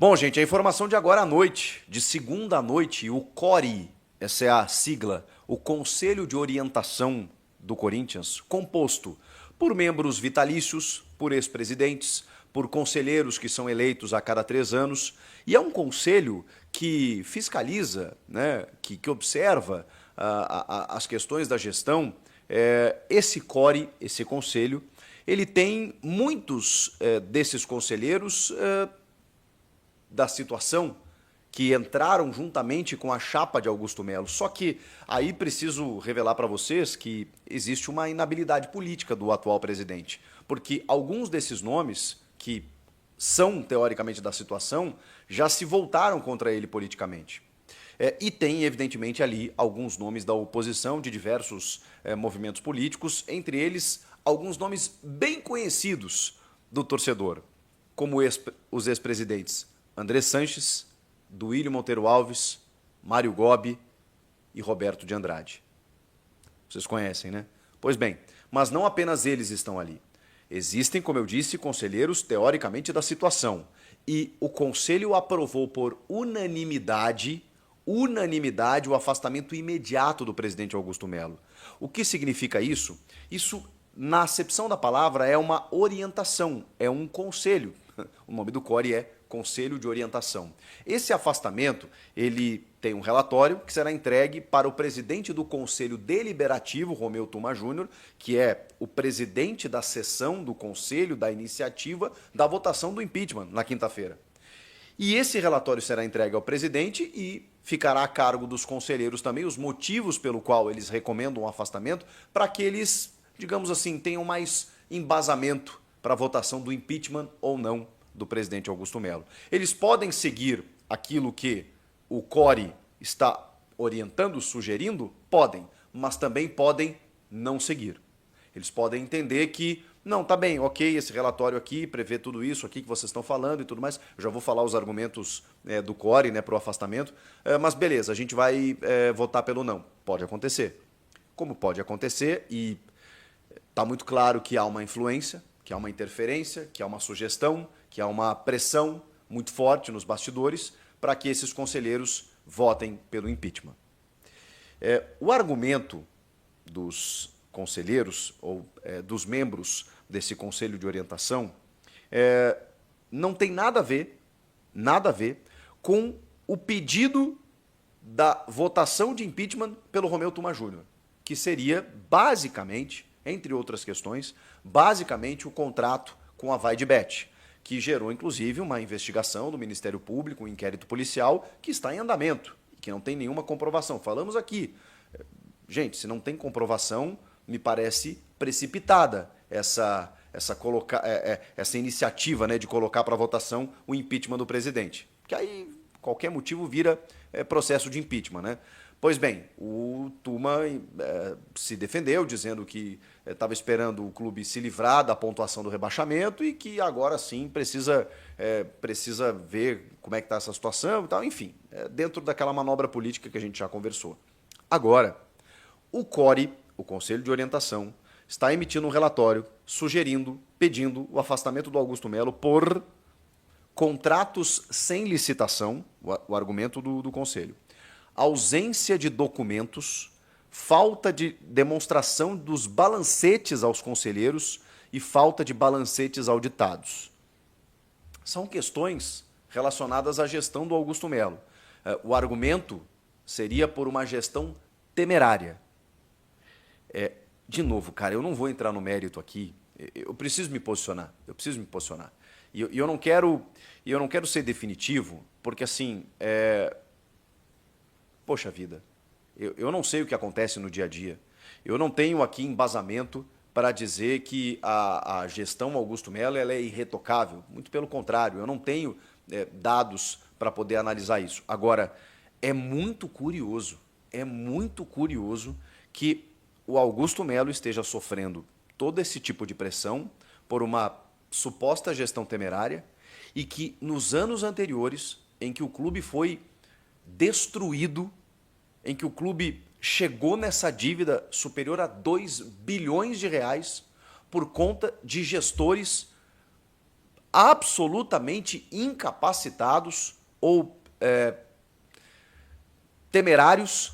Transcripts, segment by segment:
Bom, gente, a informação de agora à noite, de segunda à noite, o CORE, essa é a sigla, o Conselho de Orientação do Corinthians, composto por membros vitalícios, por ex-presidentes, por conselheiros que são eleitos a cada 3 anos, e é um conselho que fiscaliza, né, que observa as questões da gestão. Esse CORE, esse conselho, ele tem muitos desses conselheiros da situação que entraram juntamente com a chapa de Augusto Melo. Só que aí preciso revelar para vocês que existe uma inabilidade política do atual presidente, porque alguns desses nomes que são teoricamente da situação já se voltaram contra ele politicamente. E tem, evidentemente, ali alguns nomes da oposição de diversos movimentos políticos, entre eles alguns nomes bem conhecidos do torcedor, como os ex-presidentes André Sanches, Duílio Monteiro Alves, Mário Gobi e Roberto de Andrade. Vocês conhecem, né? Pois bem, mas não apenas eles estão ali. Existem, como eu disse, conselheiros teoricamente da situação. E o conselho aprovou por unanimidade o afastamento imediato do presidente Augusto Melo. O que significa isso? Isso, na acepção da palavra, é uma orientação, é um conselho. O nome do CORE é Conselho de Orientação. Esse afastamento, ele tem um relatório que será entregue para o presidente do Conselho Deliberativo, Romeu Tuma Júnior, que é o presidente da sessão do Conselho, da iniciativa, da votação do impeachment, na quinta-feira. E esse relatório será entregue ao presidente e ficará a cargo dos conselheiros também os motivos pelo qual eles recomendam o afastamento, para que eles, digamos assim, tenham mais embasamento para a votação do impeachment ou não do presidente Augusto Melo. Eles podem seguir aquilo que o CORE está orientando, sugerindo? Podem, mas também podem não seguir. Eles podem entender que, não, tá bem, ok, esse relatório aqui prevê tudo isso aqui que vocês estão falando e tudo mais. Eu já vou falar os argumentos do CORE, né, para o afastamento, mas beleza, a gente vai votar pelo não. Pode acontecer. Como pode acontecer, e está muito claro que há uma influência, que há uma interferência, que há uma sugestão, que há uma pressão muito forte nos bastidores para que esses conselheiros votem pelo impeachment. O argumento dos conselheiros ou dos membros desse conselho de orientação não tem nada a ver com o pedido da votação de impeachment pelo Romeu Tuma Júnior, que seria basicamente, entre outras questões, basicamente o contrato com a Vai de Bet, que gerou, inclusive, uma investigação do Ministério Público, um inquérito policial, que está em andamento, que não tem nenhuma comprovação. Falamos aqui. Gente, se não tem comprovação, me parece precipitada essa iniciativa, né, de colocar para votação o impeachment do presidente. Que aí qualquer motivo vira processo de impeachment, né? Pois bem, o Tuma se defendeu, dizendo que estava esperando o clube se livrar da pontuação do rebaixamento e que agora sim precisa ver como é que está essa situação e tal. Enfim, dentro daquela manobra política que a gente já conversou. Agora, o CORE, o Conselho de Orientação, está emitindo um relatório pedindo o afastamento do Augusto Melo por contratos sem licitação, o argumento do Conselho, ausência de documentos, falta de demonstração dos balancetes aos conselheiros e falta de balancetes auditados. São questões relacionadas à gestão do Augusto Melo. O argumento seria por uma gestão temerária. De novo, cara, eu não vou entrar no mérito aqui. Eu preciso me posicionar. E eu não quero ser definitivo, porque assim, poxa vida, eu não sei o que acontece no dia a dia. Eu não tenho aqui embasamento para dizer que a gestão Augusto Melo ela é irretocável. Muito pelo contrário, eu não tenho dados para poder analisar isso. Agora, é muito curioso que o Augusto Melo esteja sofrendo todo esse tipo de pressão por uma suposta gestão temerária e que nos anos anteriores, em que o clube foi destruído, em que o clube chegou nessa dívida superior a 2 bilhões de reais por conta de gestores absolutamente incapacitados ou temerários,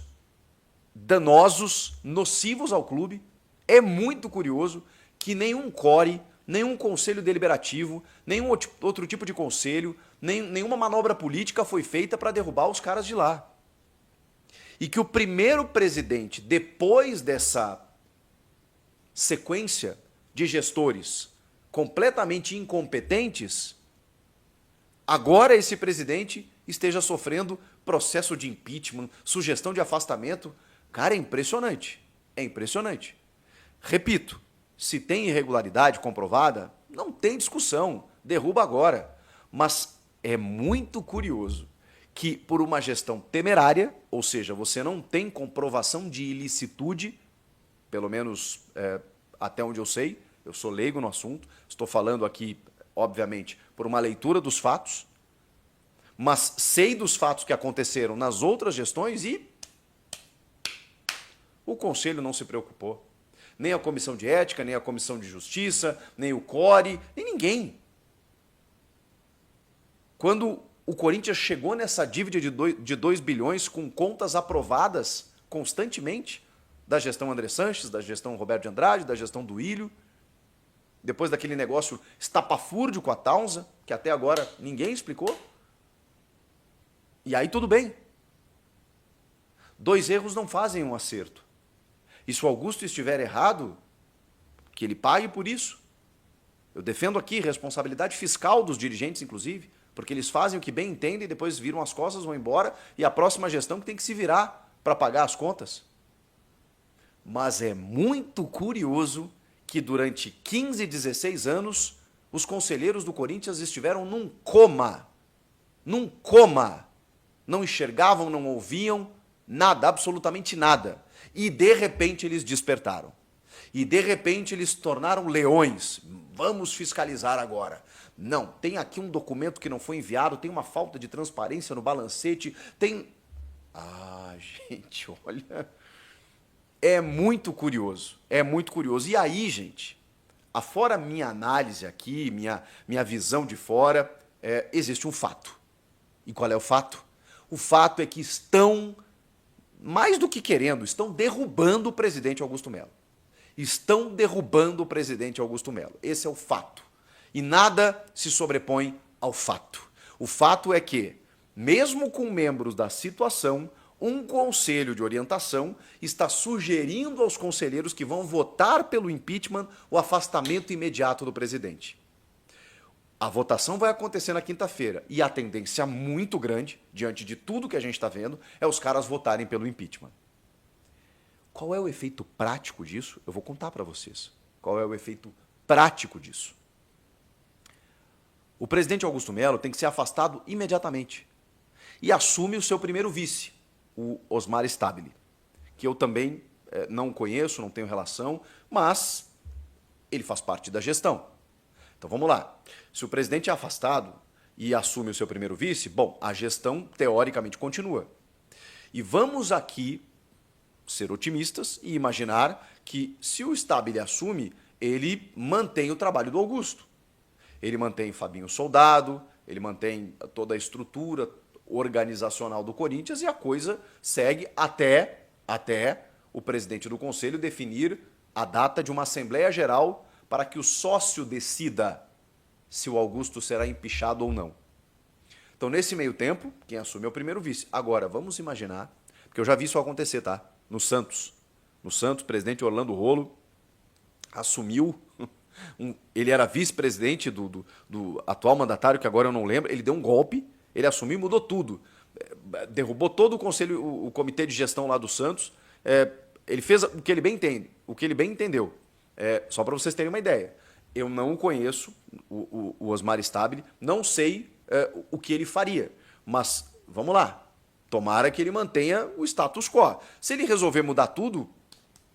danosos, nocivos ao clube. É muito curioso que nenhum CORE, nenhum conselho deliberativo, nenhum outro tipo de conselho, nenhuma manobra política foi feita para derrubar os caras de lá. E que o primeiro presidente, depois dessa sequência de gestores completamente incompetentes, agora esse presidente esteja sofrendo processo de impeachment, sugestão de afastamento. Cara, é impressionante. É impressionante. Repito, se tem irregularidade comprovada, não tem discussão, derruba agora. Mas é muito curioso que por uma gestão temerária, ou seja, você não tem comprovação de ilicitude, pelo menos até onde eu sei, eu sou leigo no assunto, estou falando aqui, obviamente, por uma leitura dos fatos, mas sei dos fatos que aconteceram nas outras gestões e o Conselho não se preocupou. Nem a Comissão de Ética, nem a Comissão de Justiça, nem o CORE, nem ninguém. Quando o Corinthians chegou nessa dívida de 2 bilhões com contas aprovadas constantemente, da gestão André Sanches, da gestão Roberto de Andrade, da gestão do Ilho, depois daquele negócio estapafúrdio com a Taunza, que até agora ninguém explicou. E aí tudo bem. 2 erros não fazem um acerto. E se o Augusto estiver errado, que ele pague por isso. Eu defendo aqui responsabilidade fiscal dos dirigentes, inclusive, porque eles fazem o que bem entendem e depois viram as costas, vão embora, e a próxima gestão que tem que se virar para pagar as contas. Mas é muito curioso que durante 15, 16 anos, os conselheiros do Corinthians estiveram num coma. Num coma. Não enxergavam, não ouviam, nada, absolutamente nada. E de repente eles despertaram. E de repente eles se tornaram leões. Vamos fiscalizar agora. Não, tem aqui um documento que não foi enviado, tem uma falta de transparência no balancete, tem... Ah, gente, olha... É muito curioso, é muito curioso. E aí, gente, afora minha análise aqui, minha visão de fora, existe um fato. E qual é o fato? O fato é que estão, mais do que querendo, estão derrubando o presidente Augusto Melo. Estão derrubando o presidente Augusto Melo. Esse é o fato. E nada se sobrepõe ao fato. O fato é que, mesmo com membros da situação, um conselho de orientação está sugerindo aos conselheiros que vão votar pelo impeachment o afastamento imediato do presidente. A votação vai acontecer na quinta-feira e a tendência muito grande, diante de tudo que a gente está vendo, é os caras votarem pelo impeachment. Qual é o efeito prático disso? Eu vou contar para vocês. Qual é o efeito prático disso? O presidente Augusto Melo tem que ser afastado imediatamente e assume o seu primeiro vice, o Osmar Stabile, que eu também não conheço, não tenho relação, mas ele faz parte da gestão. Então vamos lá. Se o presidente é afastado e assume o seu primeiro vice, bom, a gestão teoricamente continua. E vamos aqui ser otimistas e imaginar que se o Stabile assume, ele mantém o trabalho do Augusto. Ele mantém Fabinho Soldado, ele mantém toda a estrutura organizacional do Corinthians e a coisa segue até o presidente do conselho definir a data de uma Assembleia Geral para que o sócio decida se o Augusto será empichado ou não. Então, nesse meio tempo, quem assume é o primeiro vice. Agora, vamos imaginar, porque eu já vi isso acontecer, tá? No Santos. No Santos, o presidente Orlando Rolo assumiu... ele era vice-presidente do atual mandatário, que agora eu não lembro. Ele deu um golpe, ele assumiu e mudou tudo. Derrubou todo o conselho, o comitê de gestão lá do Santos. Ele fez o que ele bem entende, o que ele bem entendeu. Só para vocês terem uma ideia. Eu não conheço o Osmar Stabile, não sei o que ele faria. Mas, vamos lá, tomara que ele mantenha o status quo. Se ele resolver mudar tudo,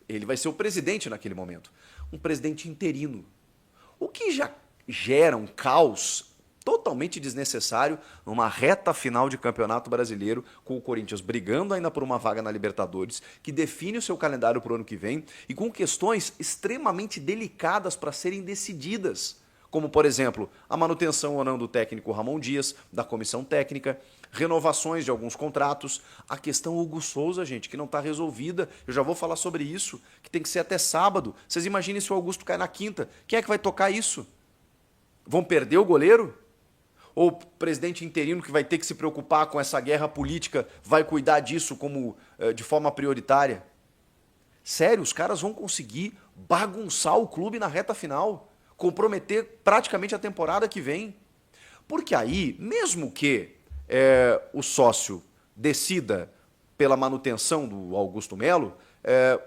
ele vai ser o presidente naquele momento. Um presidente interino. O que já gera um caos totalmente desnecessário numa reta final de Campeonato Brasileiro, com o Corinthians brigando ainda por uma vaga na Libertadores, que define o seu calendário para o ano que vem e com questões extremamente delicadas para serem decididas, como, por exemplo, a manutenção ou não do técnico Ramon Dias, da comissão técnica, renovações de alguns contratos, a questão Hugo Souza, gente, que não está resolvida, eu já vou falar sobre isso, que tem que ser até sábado. Vocês imaginem se o Augusto cai na quinta, quem é que vai tocar isso? Vão perder o goleiro? Ou o presidente interino que vai ter que se preocupar com essa guerra política vai cuidar disso como de forma prioritária? Sério, os caras vão conseguir bagunçar o clube na reta final, comprometer praticamente a temporada que vem. Porque aí, mesmo que o sócio decida pela manutenção do Augusto Melo,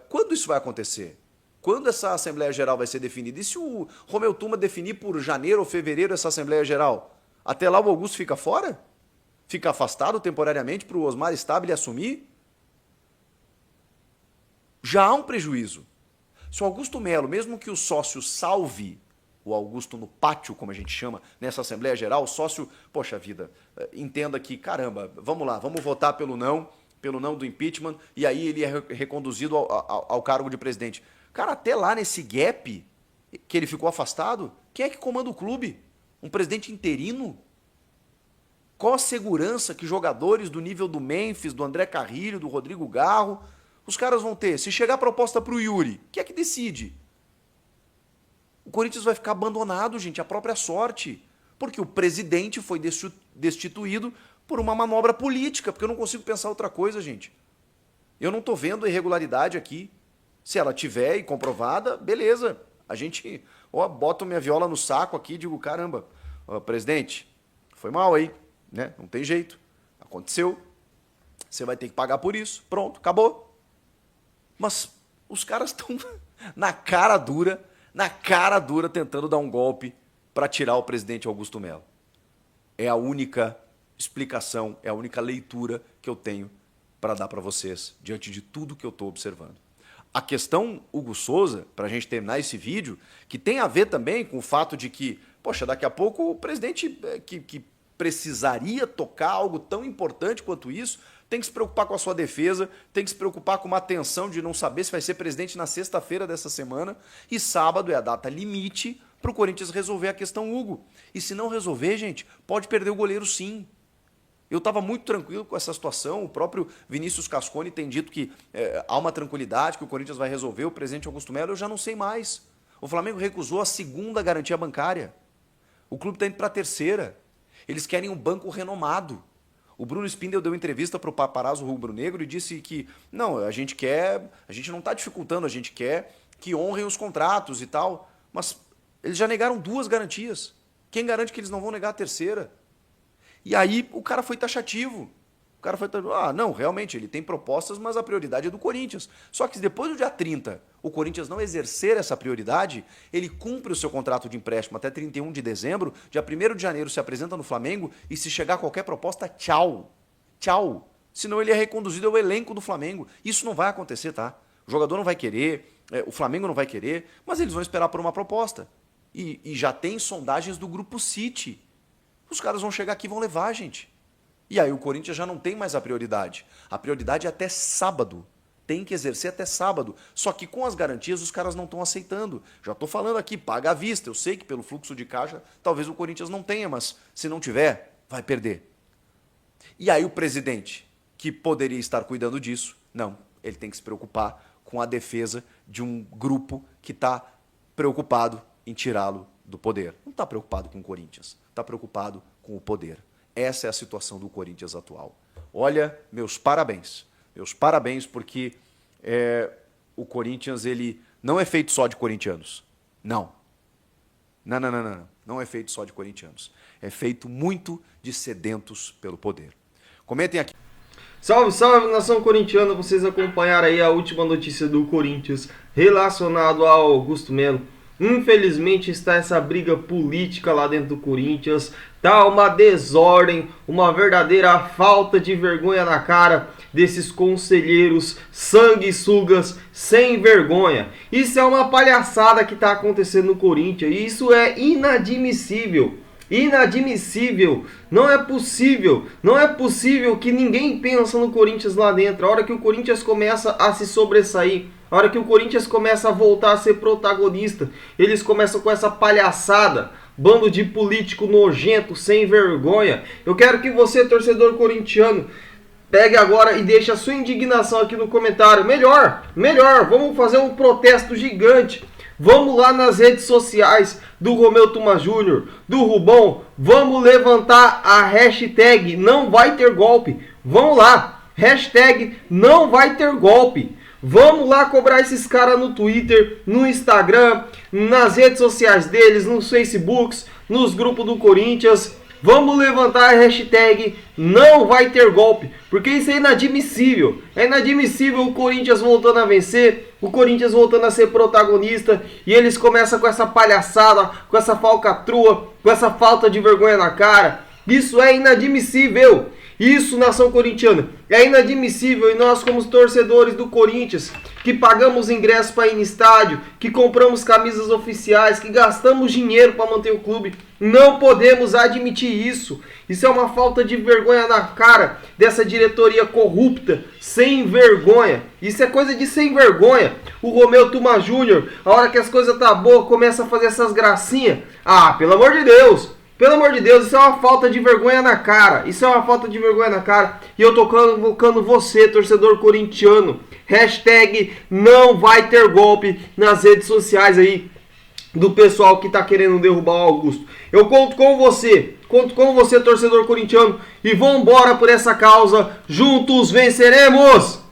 quando isso vai acontecer? Quando essa Assembleia Geral vai ser definida? E se o Romeu Tuma definir por janeiro ou fevereiro essa Assembleia Geral? Até lá o Augusto fica fora? Fica afastado temporariamente para o Osmar Stabile assumir? Já há um prejuízo. Se o Augusto Melo, mesmo que o sócio salve o Augusto no pátio, como a gente chama, nessa Assembleia Geral, o sócio, poxa vida, entenda que, caramba, vamos lá, vamos votar pelo não do impeachment, e aí ele é reconduzido ao cargo de presidente. Cara, até lá nesse gap que ele ficou afastado, quem é que comanda o clube? Um presidente interino? Qual a segurança que jogadores do nível do Memphis, do André Carrilho, do Rodrigo Garro, os caras vão ter? Se chegar a proposta para o Yuri, quem é que decide? O Corinthians vai ficar abandonado, gente, à própria sorte. Porque o presidente foi destituído por uma manobra política, porque eu não consigo pensar outra coisa, gente. Eu não estou vendo irregularidade aqui. Se ela tiver e comprovada, beleza. A gente bota minha viola no saco aqui e digo, caramba, presidente, foi mal aí, né? Não tem jeito. Aconteceu. Você vai ter que pagar por isso. Pronto, acabou. Mas os caras estão na cara dura tentando dar um golpe para tirar o presidente Augusto Melo. É a única explicação, é a única leitura que eu tenho para dar para vocês diante de tudo que eu estou observando. A questão Hugo Souza, para a gente terminar esse vídeo, que tem a ver também com o fato de que, poxa, daqui a pouco o presidente que precisaria tocar algo tão importante quanto isso, tem que se preocupar com a sua defesa, tem que se preocupar com uma tensão de não saber se vai ser presidente na sexta-feira dessa semana, e sábado é a data limite para o Corinthians resolver a questão Hugo. E se não resolver, gente, pode perder o goleiro sim. Eu estava muito tranquilo com essa situação, o próprio Vinícius Cascone tem dito que há uma tranquilidade, que o Corinthians vai resolver, o presidente Augusto Melo, eu já não sei mais. O Flamengo recusou a segunda garantia bancária. O clube está indo para a terceira. Eles querem um banco renomado. O Bruno Spindel deu entrevista para o Paparazzo Rubro-Negro e disse que não, a gente não está dificultando, a gente quer que honrem os contratos e tal, mas eles já negaram 2 garantias. Quem garante que eles não vão negar a terceira? E aí o cara foi taxativo. O cara foi não, realmente, ele tem propostas, mas a prioridade é do Corinthians. Só que depois do dia 30, o Corinthians não exercer essa prioridade, ele cumpre o seu contrato de empréstimo até 31 de dezembro, dia 1º de janeiro se apresenta no Flamengo e se chegar qualquer proposta, tchau. Tchau. Senão ele é reconduzido ao elenco do Flamengo. Isso não vai acontecer, tá? O jogador não vai querer, o Flamengo não vai querer, mas eles vão esperar por uma proposta. E já tem sondagens do Grupo City. Os caras vão chegar aqui e vão levar, gente. E aí o Corinthians já não tem mais a prioridade. A prioridade é até sábado. Tem que exercer até sábado. Só que com as garantias os caras não estão aceitando. Já estou falando aqui, paga à vista. Eu sei que pelo fluxo de caixa talvez o Corinthians não tenha, mas se não tiver, vai perder. E aí o presidente, que poderia estar cuidando disso, não. Ele tem que se preocupar com a defesa de um grupo que está preocupado em tirá-lo do poder. Não está preocupado com o Corinthians, está preocupado com o poder. Essa é a situação do Corinthians atual. Olha, meus parabéns. Meus parabéns porque o Corinthians ele não é feito só de corintianos. Não. Não. Não é feito só de corintianos. É feito muito de sedentos pelo poder. Comentem aqui. Salve, salve, nação corintiana. Vocês acompanharam aí a última notícia do Corinthians relacionado ao Augusto Melo. Infelizmente está essa briga política lá dentro do Corinthians, tá uma desordem, uma verdadeira falta de vergonha na cara desses conselheiros sanguessugas sem vergonha. Isso é uma palhaçada que está acontecendo no Corinthians, e isso é inadmissível. Inadmissível, não é possível que ninguém pensa no Corinthians lá dentro. A hora que o Corinthians começa a se sobressair, A hora que o Corinthians começa a voltar a ser protagonista, eles começam com essa palhaçada, bando de político nojento, sem vergonha. Eu quero que você, torcedor corintiano, pegue agora e deixe a sua indignação aqui no comentário. Melhor, vamos fazer um protesto gigante. Vamos lá nas redes sociais do Romeu Tuma Júnior, do Rubão, vamos levantar a hashtag não vai ter golpe. Vamos lá, hashtag não vai ter golpe. Vamos lá cobrar esses caras no Twitter, no Instagram, nas redes sociais deles, nos Facebooks, nos grupos do Corinthians. Vamos levantar a hashtag não vai ter golpe, porque isso é inadmissível. É inadmissível o Corinthians voltando a vencer, o Corinthians voltando a ser protagonista, e eles começam com essa palhaçada, com essa falcatrua, com essa falta de vergonha na cara. Isso é inadmissível. Isso, nação corintiana, é inadmissível. E nós, como torcedores do Corinthians, que pagamos ingressos para ir no estádio, que compramos camisas oficiais, que gastamos dinheiro para manter o clube, não podemos admitir isso. Isso é uma falta de vergonha na cara dessa diretoria corrupta, sem vergonha. Isso é coisa de sem vergonha. O Romeu Tuma Júnior, a hora que as coisas tá boas, começa a fazer essas gracinhas. Ah, pelo amor de Deus! Pelo amor de Deus, isso é uma falta de vergonha na cara. Isso é uma falta de vergonha na cara. E eu tô convocando você, torcedor corintiano. Hashtag não vai ter golpe nas redes sociais aí do pessoal que tá querendo derrubar o Augusto. Eu conto com você, torcedor corintiano. E vambora por essa causa. Juntos venceremos!